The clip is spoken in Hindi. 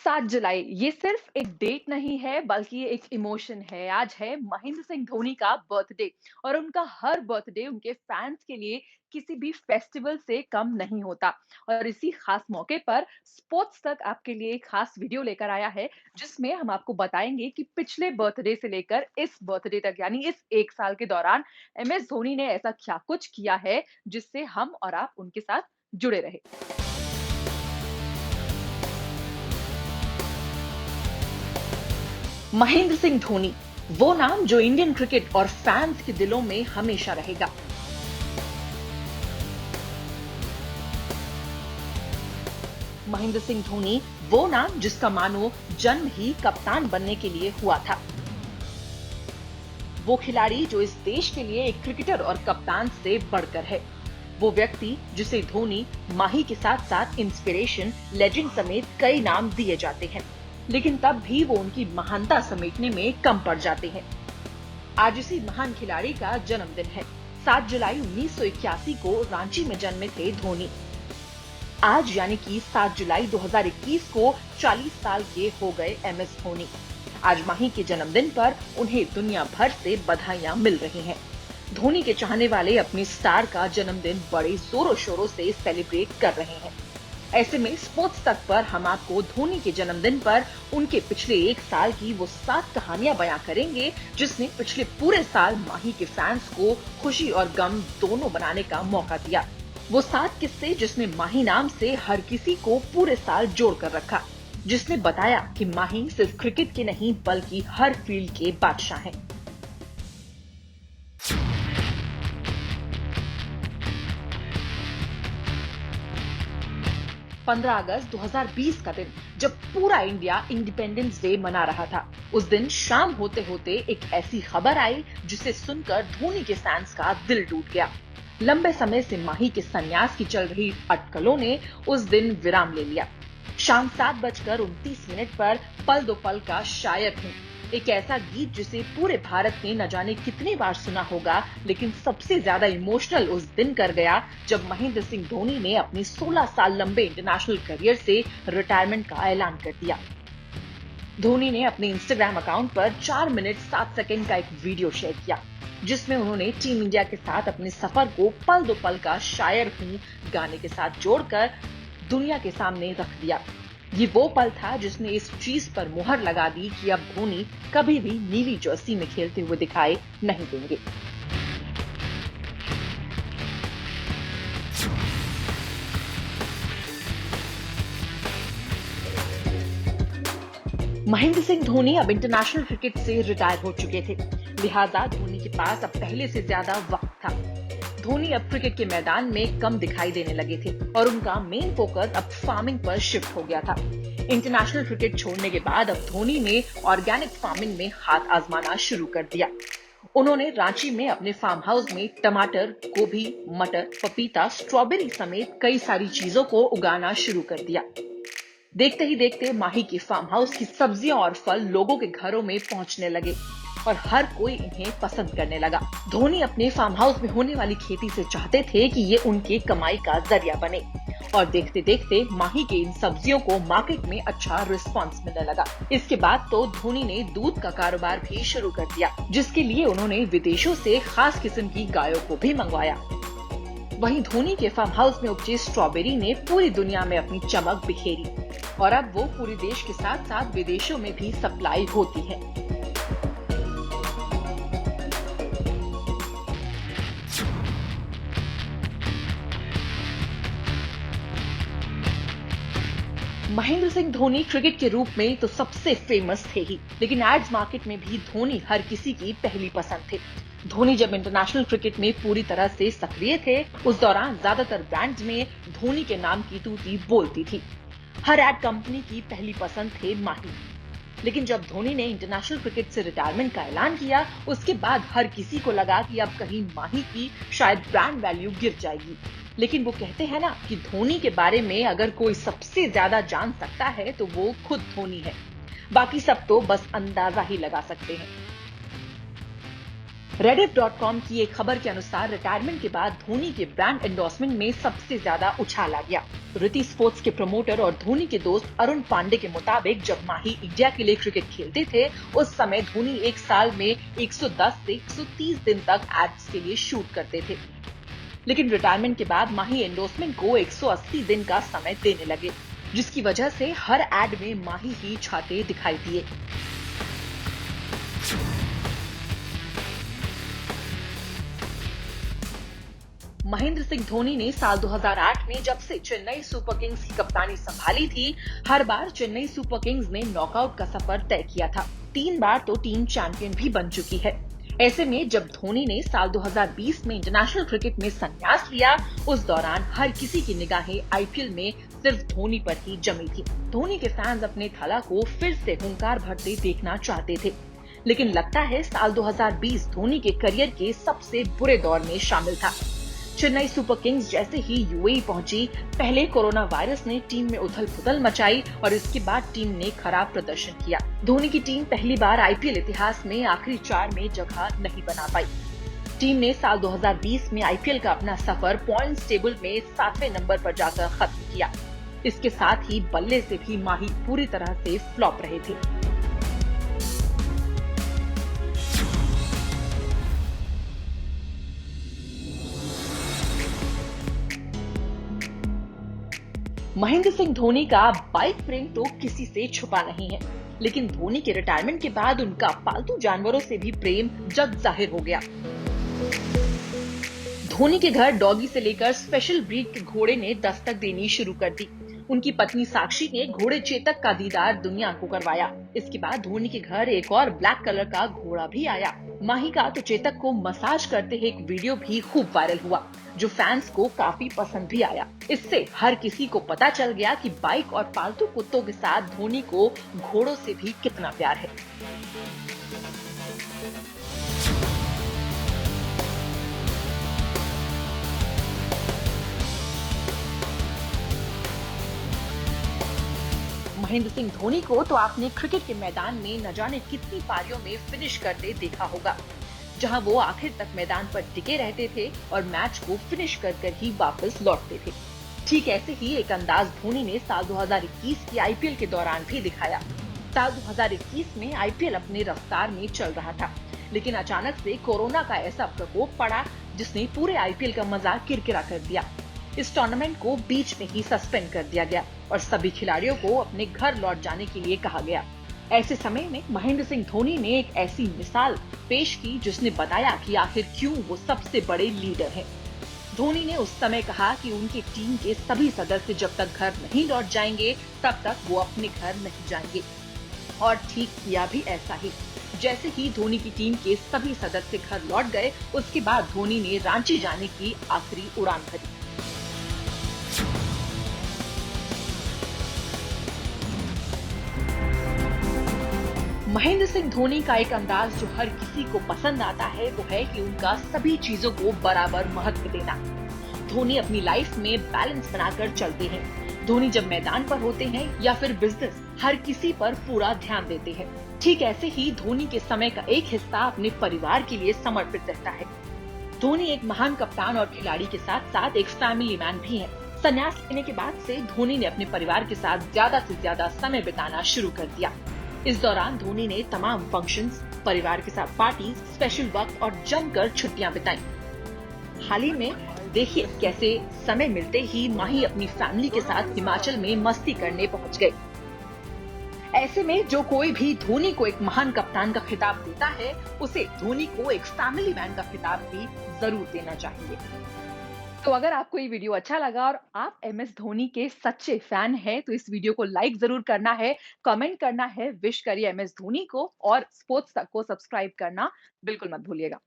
7 जुलाई ये सिर्फ एक डेट नहीं है बल्कि ये एक इमोशन है। आज है महेंद्र सिंह धोनी का बर्थडे और उनका हर बर्थडे उनके फैंस के लिए किसी भी फेस्टिवल से कम नहीं होता। और इसी खास मौके पर स्पोर्ट्स तक आपके लिए एक खास वीडियो लेकर आया है, जिसमें हम आपको बताएंगे कि पिछले बर्थडे से लेकर इस बर्थडे तक यानी इस एक साल के दौरान एमएस धोनी ने ऐसा क्या कुछ किया है जिससे हम और आप उनके साथ जुड़े रहे। महेंद्र सिंह धोनी, वो नाम जो इंडियन क्रिकेट और फैंस के दिलों में हमेशा रहेगा। महेंद्र सिंह धोनी, वो नाम जिसका मानो जन्म ही कप्तान बनने के लिए हुआ था। वो खिलाड़ी जो इस देश के लिए एक क्रिकेटर और कप्तान से बढ़कर है। वो व्यक्ति जिसे धोनी, माही के साथ साथ इंस्पिरेशन, लेजेंड समेत कई नाम दिए जाते हैं, लेकिन तब भी वो उनकी महानता समेटने में कम पड़ जाते हैं। आज इसी महान खिलाड़ी का जन्मदिन है। 7 जुलाई 1981 को रांची में जन्मे थे धोनी। आज यानी कि 7 जुलाई 2021 को 40 साल के हो गए एमएस धोनी। आज माही के जन्मदिन पर उन्हें दुनिया भर से बधाइयां मिल रही हैं। धोनी के चाहने वाले अपने स्टार का जन्मदिन बड़े जोरों शोरों से सेलिब्रेट कर रहे हैं। ऐसे में स्पोर्ट्स तक पर हम आपको धोनी के जन्मदिन पर उनके पिछले एक साल की वो 7 कहानियां बयां करेंगे, जिसने पिछले पूरे साल माही के फैंस को खुशी और गम दोनों बनाने का मौका दिया। वो 7 किस्से जिसने माही नाम से हर किसी को पूरे साल जोड़ कर रखा, जिसने बताया कि माही सिर्फ क्रिकेट के नहीं बल्कि हर फील्ड के बादशाह हैं। 15 अगस्त 2020 का दिन, जब पूरा इंडिया इंडिपेंडेंस डे मना रहा था, उस दिन शाम होते होते एक ऐसी खबर आई जिसे सुनकर धोनी के फैंस का दिल टूट गया। लंबे समय से माही के संन्यास की चल रही अटकलों ने उस दिन विराम ले लिया। शाम 7:29 पर पल दो पल का शायर हूँ, एक ऐसा गीत जिसे पूरे भारत ने न जाने कितनी बार सुना होगा, लेकिन सबसे ज्यादा इमोशनल उस दिन कर गया जब महेंद्र सिंह धोनी ने अपनी 16 साल लंबे इंटरनेशनल करियर से रिटायरमेंट का ऐलान कर दिया। धोनी ने अपने इंस्टाग्राम अकाउंट पर 4 मिनट 7 सेकंड का एक वीडियो शेयर किया, जिसमें उन्होंने टीम इंडिया के साथ अपने सफर को पल दो पल का शायर हूँ गाने के साथ जोड़कर दुनिया के सामने रख दिया। ये वो पल था जिसने इस चीज पर मुहर लगा दी कि अब धोनी कभी भी नीली जर्सी में खेलते हुए दिखाई नहीं देंगे। महेंद्र सिंह धोनी अब इंटरनेशनल क्रिकेट से रिटायर हो चुके थे, लिहाजा धोनी के पास अब पहले से ज्यादा वक्त था। धोनी अब क्रिकेट के मैदान में कम दिखाई देने लगे थे और उनका मेन फोकस अब फार्मिंग पर शिफ्ट हो गया था। इंटरनेशनल क्रिकेट छोड़ने के बाद अब धोनी ने ऑर्गेनिक फार्मिंग में हाथ आजमाना शुरू कर दिया। उन्होंने रांची में अपने फार्म हाउस में टमाटर, गोभी, मटर, पपीता, स्ट्रॉबेरी समेत कई सारी चीजों को उगाना शुरू कर दिया। देखते ही देखते माही की फार्म हाउस की सब्जियां और फल लोगों के घरों में पहुंचने लगे और हर कोई इन्हें पसंद करने लगा। धोनी अपने फार्म हाउस में होने वाली खेती से चाहते थे कि ये उनके कमाई का जरिया बने और देखते देखते माही के इन सब्जियों को मार्केट में अच्छा रिस्पांस मिलने लगा। इसके बाद तो धोनी ने दूध का कारोबार भी शुरू कर दिया, जिसके लिए उन्होंने विदेशों से खास किस्म की गायों को भी मंगवाया। वहीं धोनी के फार्म हाउस में उपजी स्ट्रॉबेरी ने पूरी दुनिया में अपनी चमक बिखेरी और अब वो पूरे देश के साथ साथ विदेशों में भी सप्लाई होती है। महेंद्र सिंह धोनी क्रिकेट के रूप में तो सबसे फेमस थे ही, लेकिन एड्स मार्केट में भी धोनी हर किसी की पहली पसंद थे। धोनी जब इंटरनेशनल क्रिकेट में पूरी तरह से सक्रिय थे, उस दौरान ज्यादातर ब्रांड्स में धोनी के नाम की तूती बोलती थी। हर एड कंपनी की पहली पसंद थे माही। लेकिन जब धोनी ने इंटरनेशनल क्रिकेट से रिटायरमेंट का ऐलान किया, उसके बाद हर किसी को लगा कि अब कहीं माही की शायद ब्रांड वैल्यू गिर जाएगी। लेकिन वो कहते हैं ना कि धोनी के बारे में अगर कोई सबसे ज्यादा जान सकता है तो वो खुद धोनी है, बाकी सब तो बस अंदाजा ही लगा सकते हैं। Rediff.com की एक खबर के अनुसार रिटायरमेंट के बाद धोनी के ब्रांड एंडोर्समेंट में सबसे ज्यादा उछाल आ गया। ऋति स्पोर्ट्स के प्रमोटर और धोनी के दोस्त अरुण पांडे के मुताबिक जब माही इंडिया के लिए क्रिकेट खेलते थे, उस समय धोनी एक साल में 110 से 130 दिन तक एड्स के लिए शूट करते थे। लेकिन रिटायरमेंट के बाद माही एंडोर्समेंट को 180 दिन का समय देने लगे, जिसकी वजह से हर एड में माही ही छाते दिखाई दिए। महेंद्र सिंह धोनी ने साल 2008 में जब से चेन्नई सुपर किंग्स की कप्तानी संभाली थी, हर बार चेन्नई सुपर किंग्स ने नॉकआउट का सफर तय किया था। 3 बार तो टीम चैंपियन भी बन चुकी है। ऐसे में जब धोनी ने साल 2020 में इंटरनेशनल क्रिकेट में संन्यास लिया, उस दौरान हर किसी की निगाहें आईपीएल में सिर्फ धोनी पर ही जमी थी। धोनी के फैंस अपने थला को फिर से हुंकार भरते देखना चाहते थे। लेकिन लगता है साल 2020 धोनी के करियर के सबसे बुरे दौर में शामिल था। चेन्नई सुपर किंग्स जैसे ही यूएई पहुंची, पहले कोरोना वायरस ने टीम में उथल-पुथल मचाई और इसके बाद टीम ने खराब प्रदर्शन किया। धोनी की टीम पहली बार आईपीएल इतिहास में आखिरी 4 में जगह नहीं बना पाई। टीम ने साल 2020 में आईपीएल का अपना सफर पॉइंट्स टेबल में 7वें नंबर पर जाकर खत्म किया। इसके साथ ही बल्ले से भी माही पूरी तरह से फ्लॉप रहे थे। महेंद्र सिंह धोनी का बाइक प्रेम तो किसी से छुपा नहीं है, लेकिन धोनी के रिटायरमेंट के बाद उनका पालतू जानवरों से भी प्रेम जग जाहिर हो गया। धोनी के घर डॉगी से लेकर स्पेशल ब्रीड के घोड़े ने दस्तक देनी शुरू कर दी। उनकी पत्नी साक्षी ने घोड़े चेतक का दीदार दुनिया को करवाया। इसके बाद धोनी के घर एक और ब्लैक कलर का घोड़ा भी आया। माही का तो चेतक को मसाज करते एक वीडियो भी खूब वायरल हुआ, जो फैंस को काफी पसंद भी आया। इससे हर किसी को पता चल गया कि बाइक और पालतू कुत्तों के साथ धोनी को घोड़ों से भी कितना प्यार है। महेंद्र सिंह धोनी को तो आपने क्रिकेट के मैदान में न जाने कितनी पारियों में फिनिश करते देखा होगा, जहां वो आखिर तक मैदान पर टिके रहते थे और मैच को फिनिश कर कर ही वापस लौटते थे। ठीक ऐसे ही एक अंदाज धोनी ने साल 2021 की आईपीएल के दौरान भी दिखाया। साल 2021 में आईपीएल अपने रफ्तार में चल रहा था, लेकिन अचानक से कोरोना का ऐसा प्रकोप पड़ा जिसने पूरे आईपीएल का मजा किरकिरा कर दिया। इस टूर्नामेंट को बीच में ही सस्पेंड कर दिया गया और सभी खिलाड़ियों को अपने घर लौट जाने के लिए कहा गया। ऐसे समय में महेंद्र सिंह धोनी ने एक ऐसी मिसाल पेश की जिसने बताया कि आखिर क्यों वो सबसे बड़े लीडर हैं। धोनी ने उस समय कहा कि उनकी टीम के सभी सदस्य जब तक घर नहीं लौट जाएंगे, तब तक वो अपने घर नहीं जाएंगे। और ठीक किया भी ऐसा ही। जैसे ही धोनी की टीम के सभी सदस्य घर लौट गए, उसके बाद धोनी ने रांची जाने की आखिरी उड़ान भरी। महेंद्र सिंह धोनी का एक अंदाज जो हर किसी को पसंद आता है, वो है कि उनका सभी चीजों को बराबर महत्व देना। धोनी अपनी लाइफ में बैलेंस बनाकर चलते हैं। धोनी जब मैदान पर होते हैं या फिर बिजनेस, हर किसी पर पूरा ध्यान देते हैं। ठीक ऐसे ही धोनी के समय का एक हिस्सा अपने परिवार के लिए समर्पित रहता है। धोनी एक महान कप्तान और खिलाड़ी के साथ साथ एक फैमिली मैन भी है। संन्यास लेने के बाद से धोनी ने अपने परिवार के साथ ज्यादा से ज्यादा समय बिताना शुरू कर दिया। इस दौरान धोनी ने तमाम फंक्शंस, परिवार के साथ पार्टीज, स्पेशल वक्त और जमकर छुट्टियां बिताई। हाल ही में देखिए कैसे समय मिलते ही माही अपनी फैमिली के साथ हिमाचल में मस्ती करने पहुंच गए। ऐसे में जो कोई भी धोनी को एक महान कप्तान का खिताब देता है, उसे धोनी को एक फैमिली मैन का खिताब भी जरूर देना चाहिए। तो अगर आपको ये वीडियो अच्छा लगा और आप एमएस धोनी के सच्चे फैन हैं, तो इस वीडियो को लाइक जरूर करना है, कमेंट करना है, विश करिए एमएस धोनी को और स्पोर्ट्स तक को सब्सक्राइब करना बिल्कुल मत भूलिएगा।